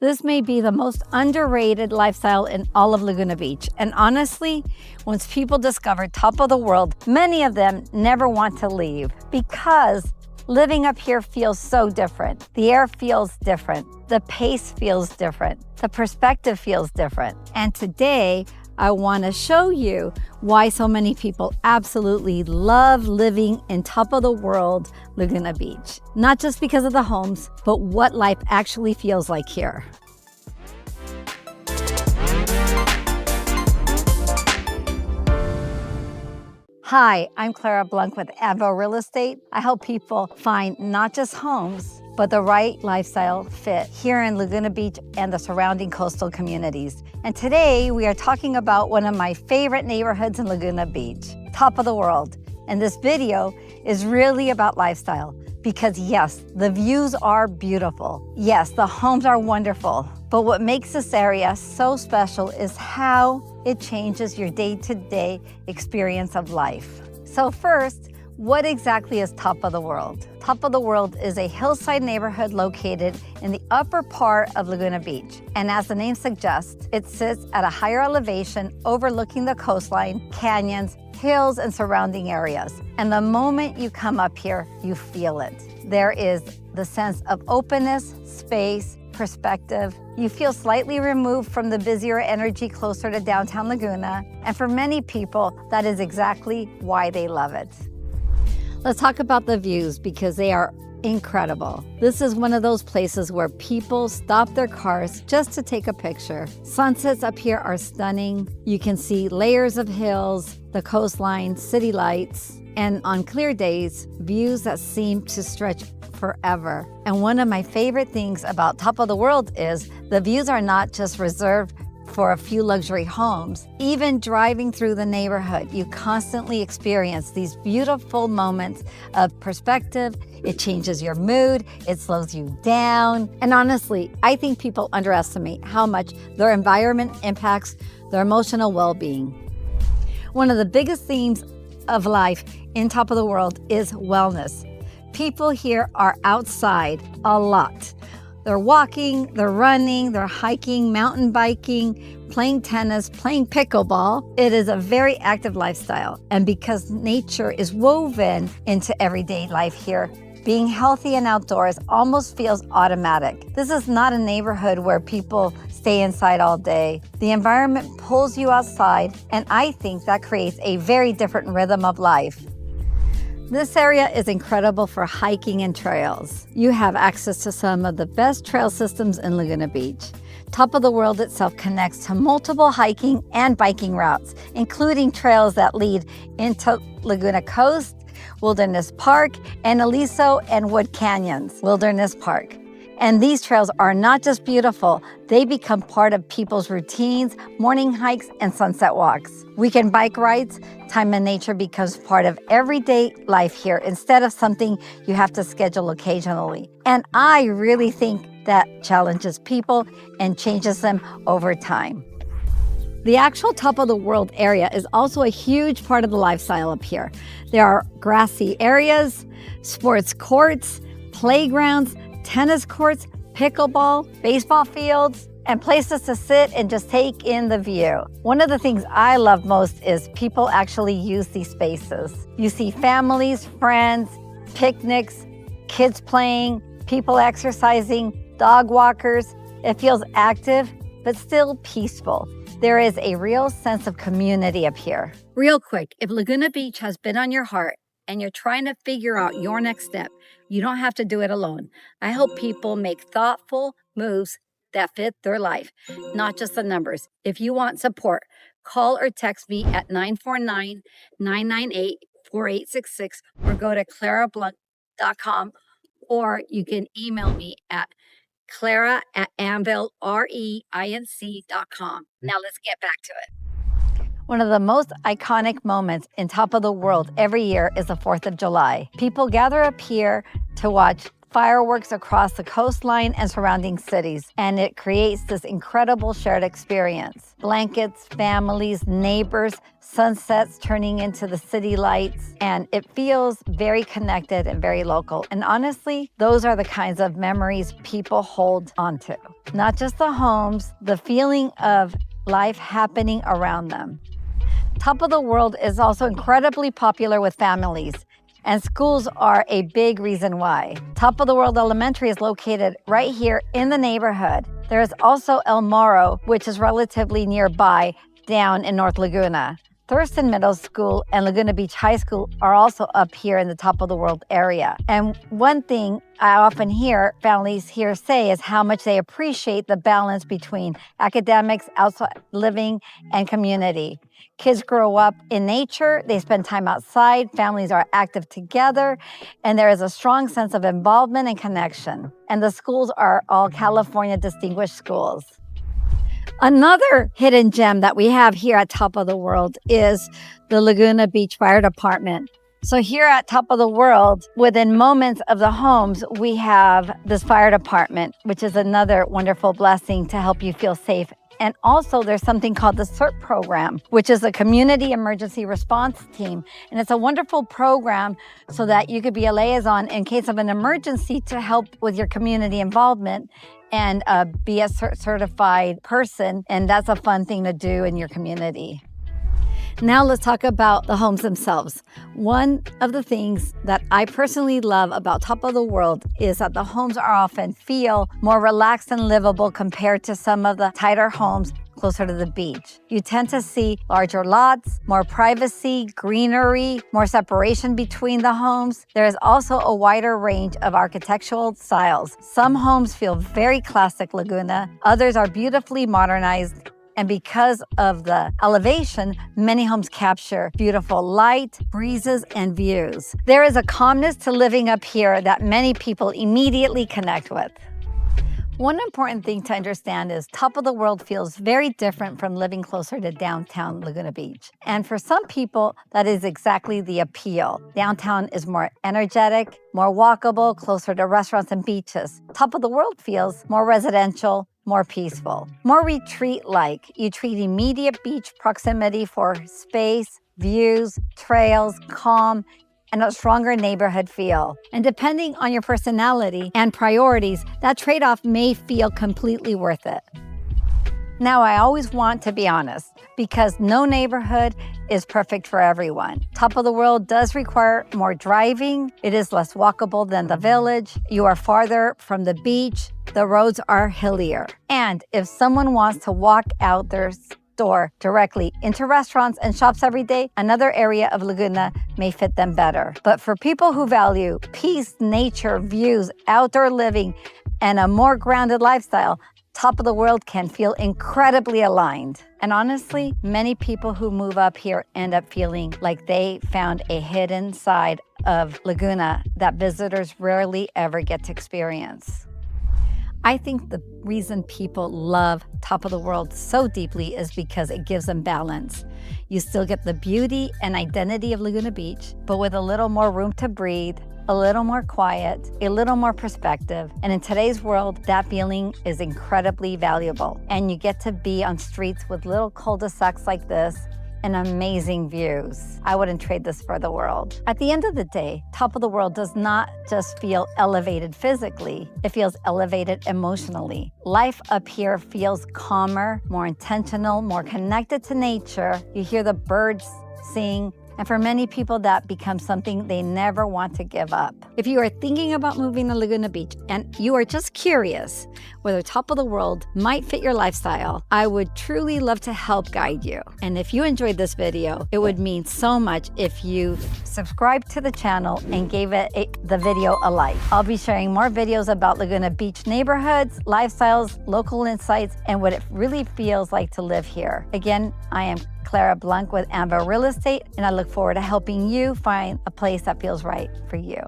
This may be the most underrated lifestyle in all of Laguna Beach. And honestly, once people discover top of the world, many of them never want to leave because living up here feels so different. The air feels different. The pace feels different. The perspective feels different. And today, I want to show you why so many people absolutely love living in top of the world Laguna Beach. Not just because of the homes, but what life actually feels like here. Hi, I'm Clara with Anvil Real Estate. I help people find not just homes, but the right lifestyle fit here in Laguna Beach and the surrounding coastal communities. And today we are talking about one of my favorite neighborhoods in Laguna Beach, top of the world. And this video is really about lifestyle because yes, the views are beautiful. Yes, the homes are wonderful. But what makes this area so special is how it changes your day-to-day experience of life. So first, what exactly is Top of the World? Top of the World is a hillside neighborhood located in the upper part of Laguna Beach. And as the name suggests, it sits at a higher elevation overlooking the coastline, canyons, hills, and surrounding areas. And the moment you come up here, you feel it. There is the sense of openness, space, perspective. You feel slightly removed from the busier energy closer to downtown Laguna. And for many people, that is exactly why they love it. Let's talk about the views because they are incredible. This is one of those places where people stop their cars just to take a picture. Sunsets up here are stunning. You can see layers of hills, the coastline, city lights, and on clear days, views that seem to stretch forever. And one of my favorite things about Top of the World is the views are not just reserved for a few luxury homes. Even driving through the neighborhood, you constantly experience these beautiful moments of perspective. It changes your mood, it slows you down. And honestly, I think people underestimate how much their environment impacts their emotional well-being. One of the biggest themes of life in Top of the World is wellness. People here are outside a lot. They're walking, they're running, they're hiking, mountain biking, playing tennis, playing pickleball. It is a very active lifestyle. And because nature is woven into everyday life here, being healthy and outdoors almost feels automatic. This is not a neighborhood where people stay inside all day. The environment pulls you outside, and I think that creates a very different rhythm of life. This area is incredible for hiking and trails. You have access to some of the best trail systems in Laguna Beach. Top of the World itself connects to multiple hiking and biking routes, including trails that lead into Laguna Coast, Wilderness Park, and Aliso and Wood Canyons Wilderness Park. And these trails are not just beautiful, they become part of people's routines, morning hikes, and sunset walks. Weekend bike rides, time in nature becomes part of everyday life here instead of something you have to schedule occasionally. And I really think that challenges people and changes them over time. The actual Top of the World area is also a huge part of the lifestyle up here. There are grassy areas, sports courts, playgrounds, tennis courts, pickleball, baseball fields, and places to sit and just take in the view. One of the things I love most is people actually use these spaces. You see families, friends, picnics, kids playing, people exercising, dog walkers. It feels active, but still peaceful. There is a real sense of community up here. Real quick, if Laguna Beach has been on your heart and you're trying to figure out your next step, you don't have to do it alone. I help people make thoughtful moves that fit their life, not just the numbers. If you want support, call or text me at 949-998-4866 or go to clarablunt.com, or you can email me at clara@anvilreinc.com. Now let's get back to it. One of the most iconic moments in Top of the World every year is the 4th of July. People gather up here to watch fireworks across the coastline and surrounding cities, and it creates this incredible shared experience. Blankets, families, neighbors, sunsets turning into the city lights, and it feels very connected and very local. And honestly, those are the kinds of memories people hold onto. Not just the homes, the feeling of life happening around them. Top of the World is also incredibly popular with families, and schools are a big reason why. Top of the World Elementary is located right here in the neighborhood. There is also El Morro, which is relatively nearby down in North Laguna. Thurston Middle School and Laguna Beach High School are also up here in the Top of the World area. And one thing I often hear families here say is how much they appreciate the balance between academics, outside living, and community. Kids grow up in nature, they spend time outside, families are active together, and there is a strong sense of involvement and connection. And the schools are all California distinguished schools. Another hidden gem that we have here at Top of the World is the Laguna Beach Fire Department. So here at Top of the World, within moments of the homes, we have this fire department, which is another wonderful blessing to help you feel safe. And also there's something called the CERT program, which is a community emergency response team. And it's a wonderful program so that you could be a liaison in case of an emergency to help with your community involvement and be a certified person. And that's a fun thing to do in your community. Now let's talk about the homes themselves. One of the things that I personally love about Top of the World is that the homes are often feel more relaxed and livable compared to some of the tighter homes closer to the beach. You tend to see larger lots, more privacy, greenery, more separation between the homes. There is also a wider range of architectural styles. Some homes feel very classic Laguna, others are beautifully modernized. And because of the elevation, many homes capture beautiful light, breezes, and views. There is a calmness to living up here that many people immediately connect with. One important thing to understand is Top of the World feels very different from living closer to downtown Laguna Beach. And for some people, that is exactly the appeal. Downtown is more energetic, more walkable, closer to restaurants and beaches. Top of the World feels more residential, more peaceful, more retreat-like. You treat immediate beach proximity for space, views, trails, calm, and a stronger neighborhood feel. And depending on your personality and priorities, that trade-off may feel completely worth it. Now, I always want to be honest, because no neighborhood is perfect for everyone. Top of the World does require more driving. It is less walkable than the Village. You are farther from the beach. The roads are hillier. And if someone wants to walk out their store directly into restaurants and shops every day, another area of Laguna may fit them better. But for people who value peace, nature, views, outdoor living, and a more grounded lifestyle, Top of the World can feel incredibly aligned. And honestly, many people who move up here end up feeling like they found a hidden side of Laguna that visitors rarely ever get to experience. I think the reason people love Top of the World so deeply is because it gives them balance. You still get the beauty and identity of Laguna Beach, but with a little more room to breathe, a little more quiet, a little more perspective. And in today's world, that feeling is incredibly valuable. And you get to be on streets with little cul-de-sacs like this and amazing views. I wouldn't trade this for the world. At the end of the day, Top of the World does not just feel elevated physically, it feels elevated emotionally. Life up here feels calmer, more intentional, more connected to nature. You hear the birds sing, and for many people, that becomes something they never want to give up. If you are thinking about moving to Laguna Beach and you are just curious whether Top of the World might fit your lifestyle, I would truly love to help guide you. And if you enjoyed this video, it would mean so much if you subscribe to the channel and gave the video a like. I'll be sharing more videos about Laguna Beach neighborhoods, lifestyles, local insights, and what it really feels like to live here. Again, I am Clara with Ava Real Estate, and I look forward to helping you find a place that feels right for you.